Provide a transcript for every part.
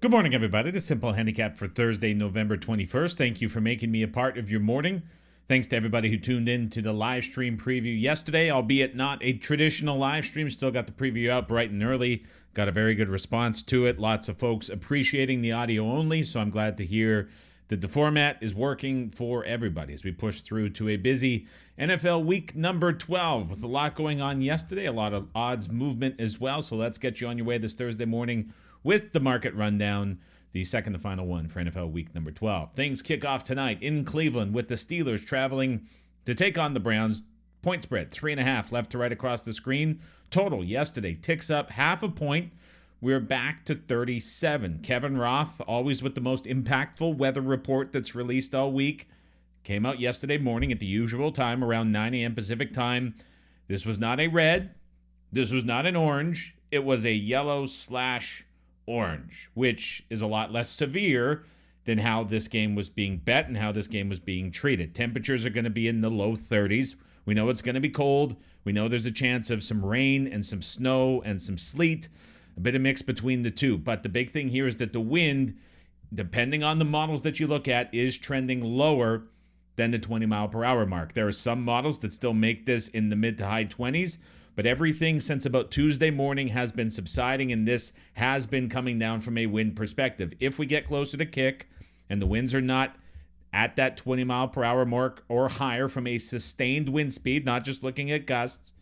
Good morning, everybody. The Simple Handicap for Thursday, November 21st. Thank you for making me a part of your morning. Thanks to everybody who tuned in to the live stream preview yesterday, albeit not a traditional live stream. Still got the preview out bright and early. Got a very good response to it. Lots of folks appreciating the audio only, so I'm glad to hear that the format is working for everybody as we push through to a busy NFL week number 12 with a lot going on yesterday, a lot of odds movement as well. So let's get you on your way this Thursday morning with the market rundown, the second to final one for NFL week number 12. Things kick off tonight in Cleveland with the Steelers traveling to take on the Browns. Point spread, 3.5 left to right across the screen. Total yesterday ticks up half a point. We're back to 37. Kevin Roth, always with the most impactful weather report that's released all week, came out yesterday morning at the usual time, around 9 a.m. Pacific time. This was not a red. This was not an orange. It was a yellow/orange, which is a lot less severe than how this game was being bet and how this game was being treated. Temperatures are going to be in the low 30s. We know it's going to be cold. We know there's a chance of some rain and some snow and some sleet, a bit of mix between the two. But the big thing here is that the wind, depending on the models that you look at, is trending lower than the 20-mile-per-hour mark. There are some models that still make this in the mid to high 20s, but everything since about Tuesday morning has been subsiding, and this has been coming down from a wind perspective. If we get closer to kick and the winds are not at that 20-mile-per-hour mark or higher from a sustained wind speed, not just looking at gusts,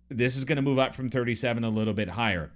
this is going to move up from 37 a little bit higher.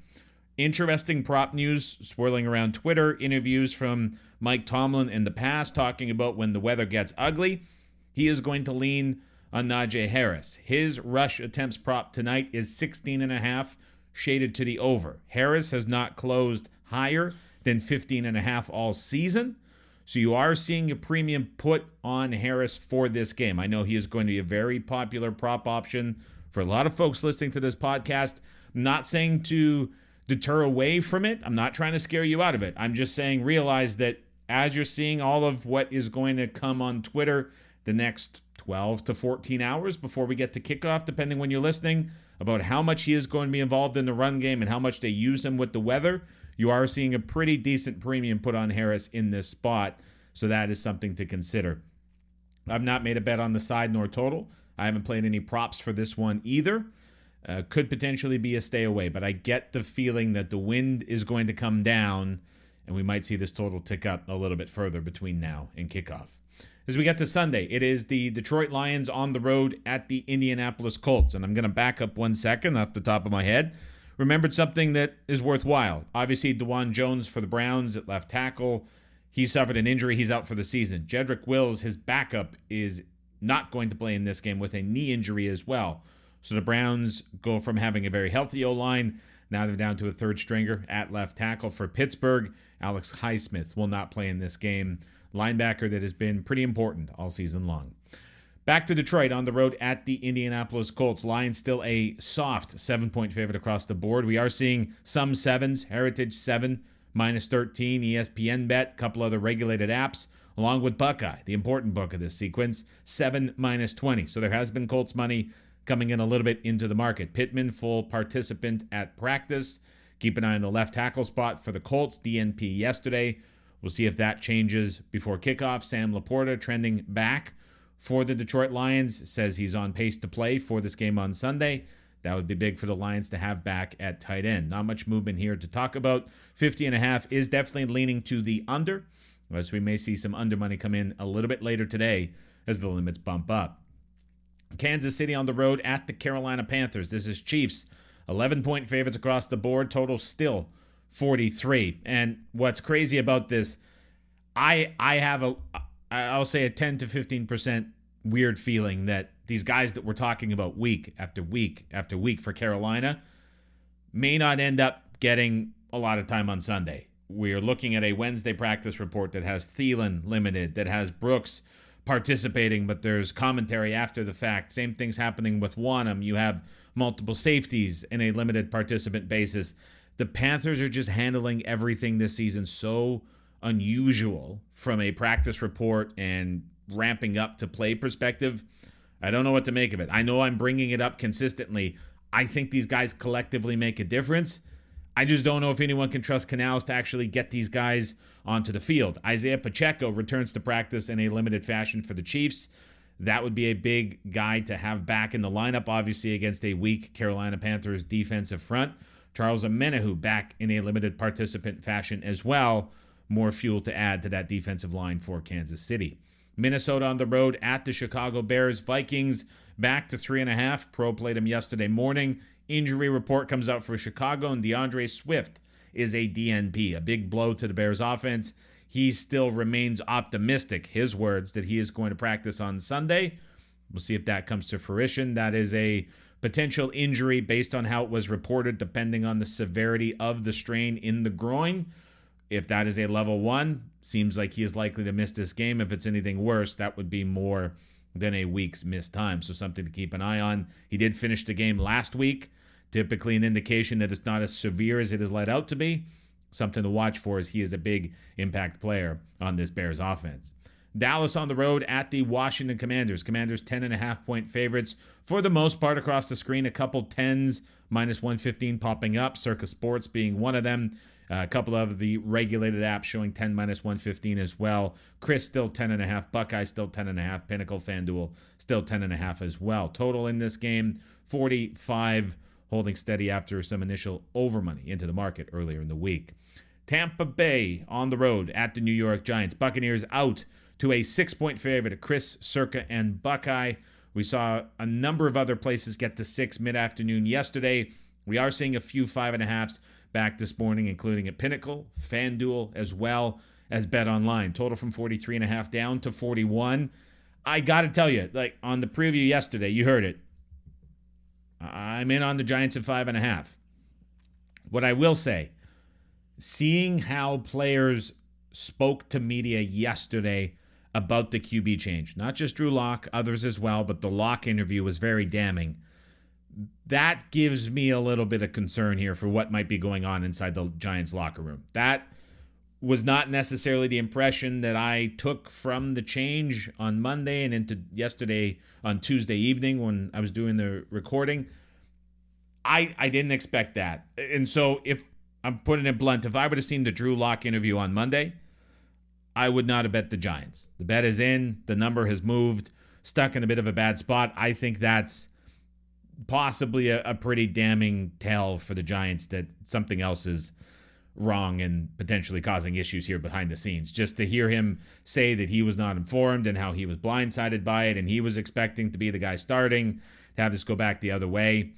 Interesting prop news swirling around Twitter, interviews from Mike Tomlin in the past talking about when the weather gets ugly, he is going to lean on Najee Harris. His rush attempts prop tonight is 16.5, shaded to the over. Harris has not closed higher than 15.5 all season, so you are seeing a premium put on Harris for this game. I know he is going to be a very popular prop option for a lot of folks listening to this podcast. I'm not saying to deter away from it. I'm not trying to scare you out of it. I'm just saying realize that as you're seeing all of what is going to come on Twitter the next 12 to 14 hours before we get to kickoff, depending when you're listening, about how much he is going to be involved in the run game and how much they use him with the weather, you are seeing a pretty decent premium put on Harris in this spot. So that is something to consider. I've not made a bet on the side nor total. I haven't played any props for this one either. Could potentially be a stay away, but I get the feeling that the wind is going to come down and we might see this total tick up a little bit further between now and kickoff. As we get to Sunday, it is the Detroit Lions on the road at the Indianapolis Colts. And I'm going to back up 1 second off the top of my head. Remembered something that is worthwhile. Obviously, DeJuan Jones for the Browns at left tackle. He suffered an injury. He's out for the season. Jedrick Wills, his backup, is not going to play in this game with a knee injury as well. So the Browns go from having a very healthy O-line. Now they're down to a third stringer at left tackle for Pittsburgh. Alex Highsmith will not play in this game. Linebacker that has been pretty important all season long. Back to Detroit on the road at the Indianapolis Colts. Lions still a soft 7-point favorite across the board. We are seeing some sevens. Heritage 7, -13. ESPN Bet, a couple other regulated apps, along with Buckeye, the important book of this sequence, 7 -20. So there has been Colts money coming in a little bit into the market. Pittman, full participant at practice. Keep an eye on the left tackle spot for the Colts. DNP yesterday. We'll see if that changes before kickoff. Sam Laporta trending back for the Detroit Lions. Says he's on pace to play for this game on Sunday. That would be big for the Lions to have back at tight end. Not much movement here to talk about. 50.5 is definitely leaning to the under, as we may see some under money come in a little bit later today as the limits bump up. Kansas City on the road at the Carolina Panthers. This is Chiefs. 11-point favorites across the board. Total still 43. And what's crazy about this, I'll say a 10 to 15% weird feeling that these guys that we're talking about week after week after week for Carolina may not end up getting a lot of time on Sunday. We're looking at a Wednesday practice report that has Thielen limited, that has Brooks participating, but there's commentary after the fact. Same thing's happening with Wanham. You have multiple safeties in a limited participant basis. The Panthers are just handling everything this season so unusual from a practice report and ramping up to play perspective. I don't know what to make of it. I know I'm bringing it up consistently. I think these guys collectively make a difference. I just don't know if anyone can trust Canales to actually get these guys onto the field. Isaiah Pacheco returns to practice in a limited fashion for the Chiefs. That would be a big guy to have back in the lineup, obviously, against a weak Carolina Panthers defensive front. Charles Omenihu back in a limited participant fashion as well. More fuel to add to that defensive line for Kansas City. Minnesota on the road at the Chicago Bears. Vikings back to 3.5. Pro played them yesterday morning. Injury report comes out for Chicago, and DeAndre Swift is a DNP, a big blow to the Bears offense. He still remains optimistic, his words, that he is going to practice on Sunday. We'll see if that comes to fruition. That is a potential injury based on how it was reported, depending on the severity of the strain in the groin. If that is a level 1, seems like he is likely to miss this game. If it's anything worse, that would be more than a week's missed time. So something to keep an eye on. He did finish the game last week. Typically an indication that it's not as severe as it is let out to be. Something to watch for, as he is a big impact player on this Bears offense. Dallas on the road at the Washington Commanders. Commanders 10.5-point favorites for the most part across the screen. A couple 10s, minus 115 popping up. Circa Sports being one of them. A couple of the regulated apps showing 10 minus 115 as well. Chris still 10.5. Buckeye still 10.5. Pinnacle FanDuel still 10.5 as well. Total in this game, 45, holding steady after some initial over money into the market earlier in the week. Tampa Bay on the road at the New York Giants. Buccaneers out to a 6-point favorite. Chris, Circa, and Buckeye. We saw a number of other places get to 6 mid-afternoon yesterday. We are seeing a few 5.5s back this morning, including at Pinnacle, FanDuel, as well as BetOnline. Total from 43.5 down to 41. I got to tell you, like on the preview yesterday, you heard it. I'm in on the Giants at 5.5. What I will say, seeing how players spoke to media yesterday about the QB change, not just Drew Lock, others as well, but the Lock interview was very damning. That gives me a little bit of concern here for what might be going on inside the Giants locker room. That was not necessarily the impression that I took from the change on Monday and into yesterday on Tuesday evening when I was doing the recording. I didn't expect that. And so if I'm putting it blunt, if I would have seen the Drew Lock interview on Monday, I would not have bet the Giants. The bet is in. The number has moved. Stuck in a bit of a bad spot. I think that's possibly a pretty damning tell for the Giants that something else is wrong and potentially causing issues here behind the scenes. Just to hear him say that he was not informed and how he was blindsided by it and he was expecting to be the guy starting, to have this go back the other way.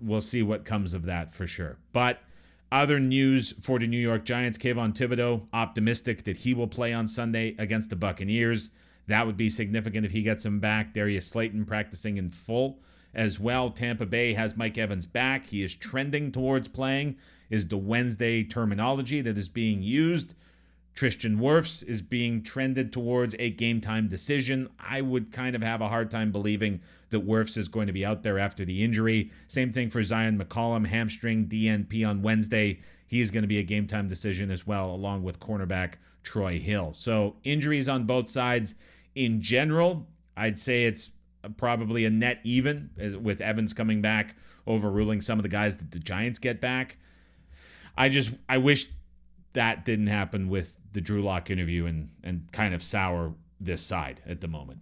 We'll see what comes of that for sure. But other news for the New York Giants, Kayvon Thibodeau, optimistic that he will play on Sunday against the Buccaneers. That would be significant if he gets him back. Darius Slayton practicing in full as well. Tampa Bay has Mike Evans back. He is trending towards playing, is the Wednesday terminology that is being used. Tristan Wirfs is being trended towards a game-time decision. I would kind of have a hard time believing that Wirfs is going to be out there after the injury. Same thing for Zion McCollum, hamstring DNP on Wednesday. He's going to be a game-time decision as well, along with cornerback Troy Hill. So injuries on both sides. In general, I'd say it's probably a net even, with Evans coming back, overruling some of the guys that the Giants get back. I wish that didn't happen with the Drew Lock interview and kind of sour this side at the moment.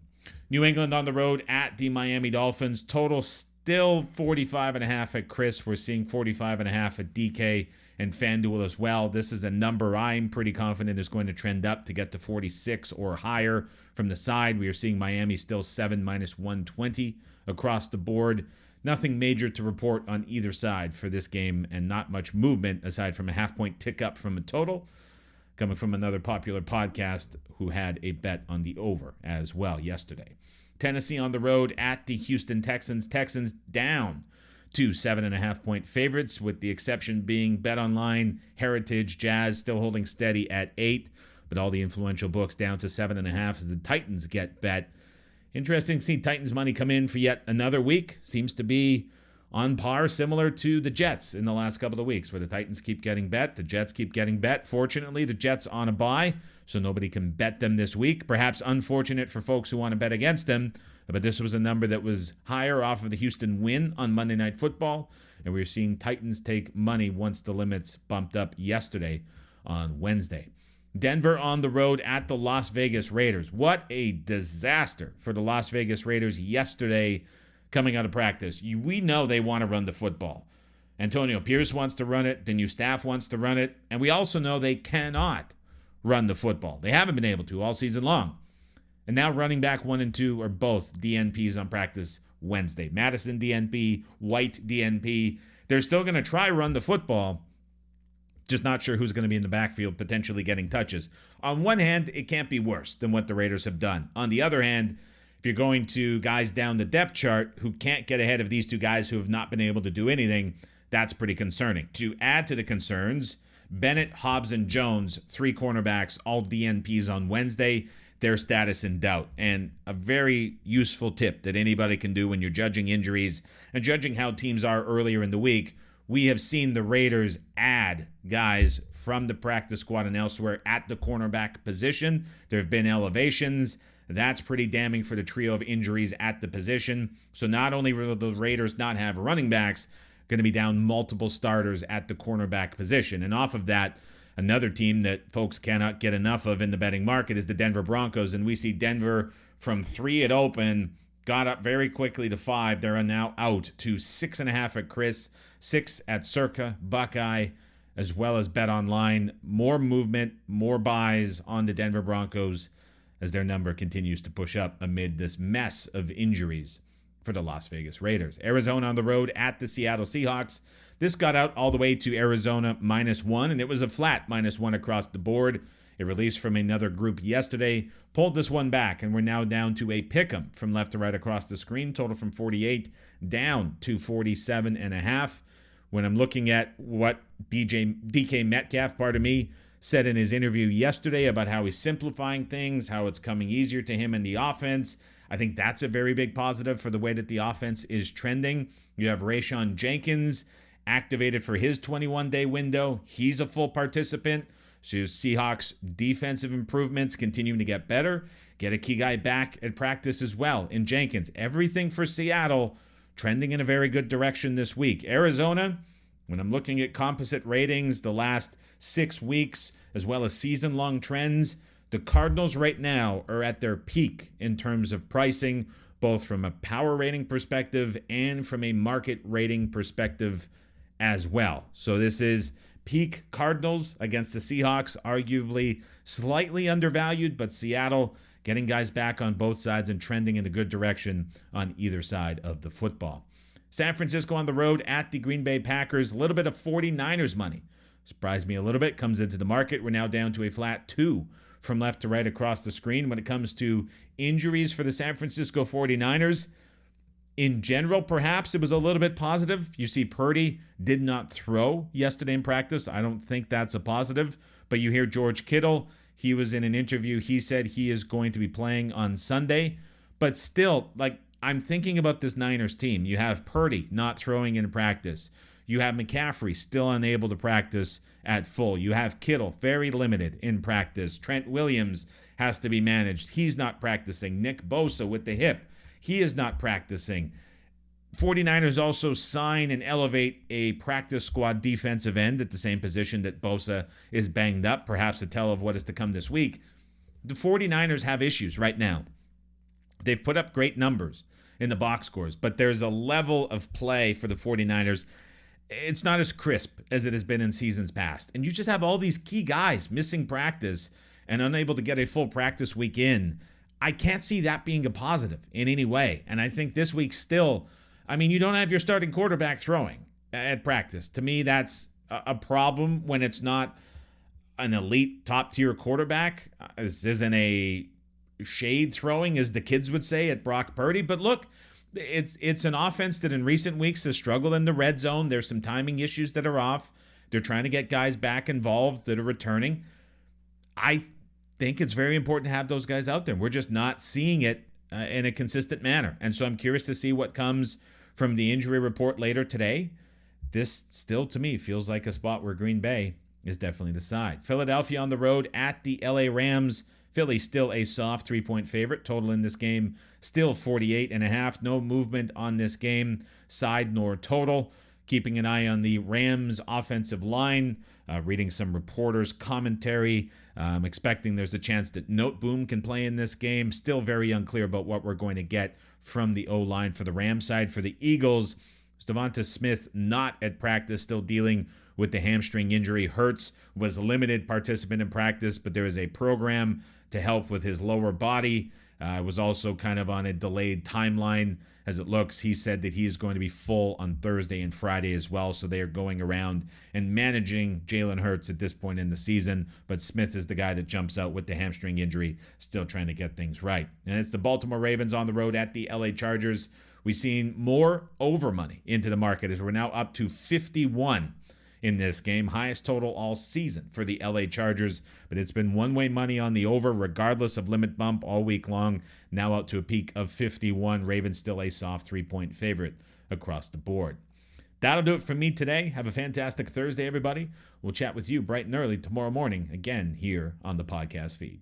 New England on the road at the Miami Dolphins. Total still 45.5 at Chris. We're seeing 45.5 at DK and FanDuel as well. This is a number I'm pretty confident is going to trend up to get to 46 or higher from the side. We are seeing Miami still 7 minus 120 across the board. Nothing major to report on either side for this game, and not much movement aside from a half-point tick up from a total, coming from another popular podcast who had a bet on the over as well yesterday. Tennessee on the road at the Houston Texans. Texans down to 7.5-point favorites, with the exception being BetOnline, Heritage, Jazz still holding steady at 8, but all the influential books down to 7.5 as the Titans get bet. Interesting to see Titans money come in for yet another week. Seems to be on par, similar to the Jets in the last couple of weeks, where the Titans keep getting bet, the Jets keep getting bet. Fortunately, the Jets on a bye, so nobody can bet them this week. Perhaps unfortunate for folks who want to bet against them, But this was a number that was higher off of the Houston win on Monday Night Football. And we were seeing Titans take money once the limits bumped up yesterday on Wednesday. Denver on the road at the Las Vegas Raiders. What a disaster for the Las Vegas Raiders yesterday coming out of practice. We know they want to run the football. Antonio Pierce wants to run it. The new staff wants to run it. And we also know they cannot run the football. They haven't been able to all season long. And now running back 1 and 2 are both DNPs on practice Wednesday. Madison DNP, White DNP. They're still going to try run the football. Just not sure who's going to be in the backfield potentially getting touches. On one hand, it can't be worse than what the Raiders have done. On the other hand, if you're going to guys down the depth chart who can't get ahead of these two guys who have not been able to do anything, that's pretty concerning. To add to the concerns, Bennett, Hobbs, and Jones, 3 cornerbacks, all DNPs on Wednesday, their status in doubt. And a very useful tip that anybody can do when you're judging injuries and judging how teams are earlier in the week. We have seen the Raiders add guys from the practice squad and elsewhere at the cornerback position. There have been elevations. That's pretty damning for the trio of injuries at the position. So not only will the Raiders not have running backs, going to be down multiple starters at the cornerback position. And off of that, another team that folks cannot get enough of in the betting market is the Denver Broncos. And we see Denver from 3 at open, got up very quickly to 5. They're now out to 6.5 at Chris, 6 at Circa, Buckeye, as well as Bet Online. More movement, more buys on the Denver Broncos as their number continues to push up amid this mess of injuries for the Las Vegas Raiders. Arizona on the road at the Seattle Seahawks. This got out all the way to Arizona -1, and it was a flat -1 across the board. It released from another group yesterday, pulled this one back, and we're now down to a pick'em from left to right across the screen, total from 48 down to 47.5. When I'm looking at what DK Metcalf, said in his interview yesterday about how he's simplifying things, how it's coming easier to him in the offense, I think that's a very big positive for the way that the offense is trending. You have Rayshon Jenkins activated for his 21-day window. He's a full participant. So Seahawks defensive improvements continuing to get better. Get a key guy back at practice as well in Jenkins. Everything for Seattle trending in a very good direction this week. Arizona, when I'm looking at composite ratings the last 6 weeks, as well as season-long trends, the Cardinals right now are at their peak in terms of pricing, both from a power rating perspective and from a market rating perspective as well. So this is peak Cardinals against the Seahawks, arguably slightly undervalued, but Seattle getting guys back on both sides and trending in a good direction on either side of the football. San Francisco on the road at the Green Bay Packers, a little bit of 49ers money. Surprised me a little bit, comes into the market. We're now down to a flat 2 from left to right across the screen. When it comes to injuries for the San Francisco 49ers, in general, perhaps it was a little bit positive. You see Purdy did not throw yesterday in practice. I don't think that's a positive. But you hear George Kittle. He was in an interview. He said he is going to be playing on Sunday. But still, I'm thinking about this Niners team. You have Purdy not throwing in practice. You have McCaffrey still unable to practice at full. You have Kittle very limited in practice. Trent Williams has to be managed. He's not practicing. Nick Bosa with the hip. He is not practicing. 49ers also sign and elevate a practice squad defensive end at the same position that Bosa is banged up, perhaps a tell of what is to come this week. The 49ers have issues right now. They've put up great numbers in the box scores, but there's a level of play for the 49ers. It's not as crisp as it has been in seasons past. And you just have all these key guys missing practice and unable to get a full practice week in. I can't see that being a positive in any way. And I think this week still, you don't have your starting quarterback throwing at practice. To me, that's a problem when it's not an elite top-tier quarterback. This isn't a shade throwing, as the kids would say, at Brock Purdy. But look, it's an offense that in recent weeks has struggled in the red zone. There's some timing issues that are off. They're trying to get guys back involved that are returning. I think it's very important to have those guys out there. We're just not seeing it in a consistent manner. And so I'm curious to see what comes from the injury report later today. This still, to me, feels like a spot where Green Bay is definitely the side. Philadelphia on the road at the LA Rams. Philly still a soft 3-point favorite. Total in this game still 48.5. No movement on this game, side nor total. Keeping an eye on the Rams offensive line, reading some reporters' commentary. I'm expecting there's a chance that Noteboom can play in this game. Still very unclear about what we're going to get from the O-line for the Rams side. For the Eagles, Devonta Smith not at practice, still dealing with the hamstring injury. Hurts was a limited participant in practice, but there is a program to help with his lower body. Was also kind of on a delayed timeline as it looks. He said that he is going to be full on Thursday and Friday as well, so they are going around and managing Jalen Hurts at this point in the season, but Smith is the guy that jumps out with the hamstring injury, still trying to get things right. And it's the Baltimore Ravens on the road at the LA Chargers. We've seen more over money into the market as we're now up to 51 in this game. Highest total all season for the LA Chargers, but it's been one-way money on the over regardless of limit bump all week long. Now out to a peak of 51. Ravens still a soft 3-point favorite across the board. That'll do it for me today. Have a fantastic Thursday, everybody. We'll chat with you bright and early tomorrow morning again here on the podcast feed.